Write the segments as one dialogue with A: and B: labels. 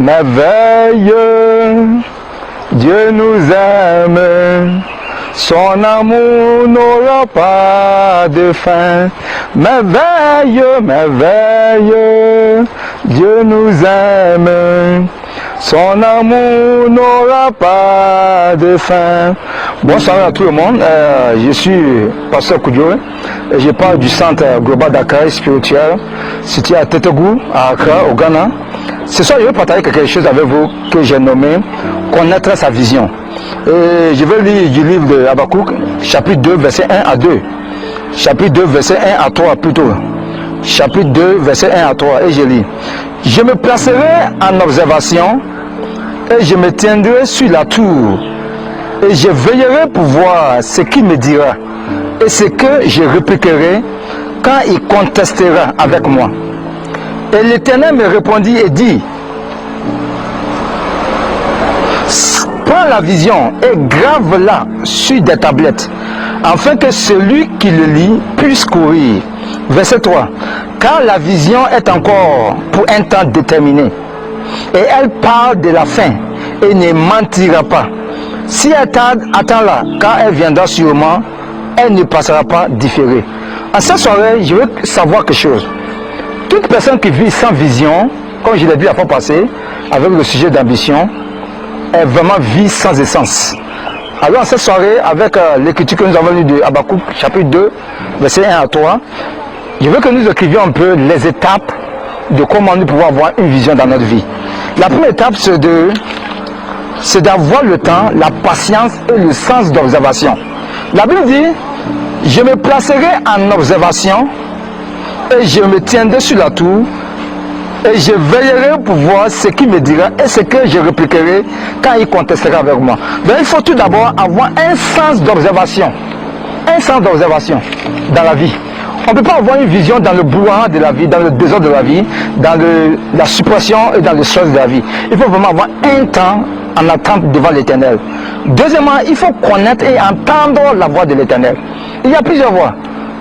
A: merveilleux, Dieu nous aime, son amour n'aura pas de fin. Merveilleux, merveilleux, Dieu nous aime, son amour n'aura pas de fin. Bonsoir à tout le monde, je suis Pasteur Koudjo et je parle du centre global d'accueil spirituel situé à Tetegu, à Accra, au Ghana. Ce soir, je vais partager quelque chose avec vous que j'ai nommé Connaître sa vision. Et je vais lire du livre de Habakkuk, chapitre 2, verset 1 à 2. Chapitre 2, verset 1 à 3 plutôt. Chapitre 2, verset 1 à 3. Et je lis. Je me placerai en observation et je me tiendrai sur la tour. Et je veillerai pour voir ce qu'il me dira et ce que je répliquerai quand il contestera avec moi. Et l'Éternel me répondit et dit, prends la vision et grave-la sur des tablettes, afin que celui qui le lit puisse courir. Verset 3. Car la vision est encore pour un temps déterminé, et elle parle de la fin et ne mentira pas. Si elle tarde, attends-la, car elle viendra sûrement, elle ne passera pas différée. En cette soirée, je veux savoir quelque chose. Toute personne qui vit sans vision, comme je l'ai dit la fois passée, avec le sujet d'ambition, est vraiment vie sans essence. Alors, en cette soirée, avec l'écriture que nous avons lue de Habakkuk, chapitre 2, verset 1 à 3, je veux que nous écrivions un peu les étapes de comment nous pouvons avoir une vision dans notre vie. La première étape, c'est d'avoir le temps, la patience et le sens d'observation. La Bible dit, je me placerai en observation et je me tiendrai sur la tour et je veillerai pour voir ce qu'il me dira et ce que je répliquerai quand il contestera avec moi. Donc il faut tout d'abord avoir un sens d'observation. Un sens d'observation dans la vie. On ne peut pas avoir une vision dans le brouhaha de la vie, dans le désordre de la vie, dans la suppression et dans les choses de la vie. Il faut vraiment avoir un temps en attente devant l'Éternel. Deuxièmement, il faut connaître et entendre la voix de l'Éternel. Il y a plusieurs voix.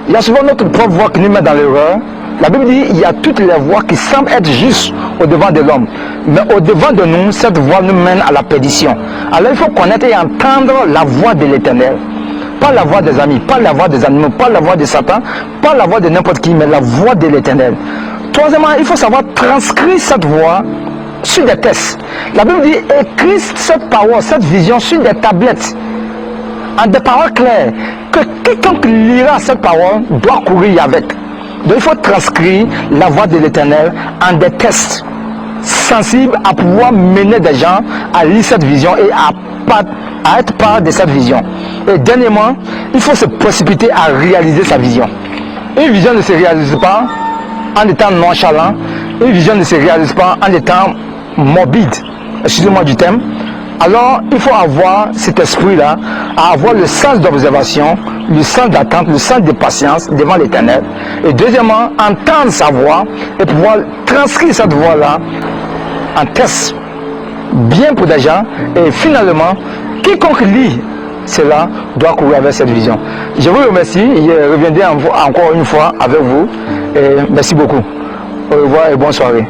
A: Il y a souvent notre propre voix qui nous met dans l'erreur. La Bible dit il y a toutes les voix qui semblent être justes au devant de l'homme. Mais au devant de nous, cette voix nous mène à la perdition. Alors il faut connaître et entendre la voix de l'Éternel. Pas la voix des amis, pas la voix des animaux, pas la voix de Satan, pas la voix de n'importe qui, mais la voix de l'Éternel. Troisièmement, il faut savoir transcrire cette voix sur des textes. La Bible dit écris cette parole, cette vision sur des tablettes, en des paroles claires, que quiconque lira cette parole doit courir avec. Donc il faut transcrire la voix de l'Éternel en des textes sensibles à pouvoir mener des gens à lire cette vision et à être part de cette vision. Et dernièrement, il faut se précipiter à réaliser sa vision. Une vision ne se réalise pas en étant nonchalant, une vision ne se réalise pas en étant morbide, excusez-moi du thème. Alors il faut avoir cet esprit-là, à avoir le sens d'observation, le sens d'attente, le sens de patience devant l'Éternel. Et deuxièmement, entendre sa voix et pouvoir transcrire cette voix-là en texte bien pour des gens. Et finalement, quiconque lit cela doit courir avec cette vision. Je vous remercie et je reviendrai encore une fois avec vous. Et merci beaucoup. Au revoir et bonne soirée.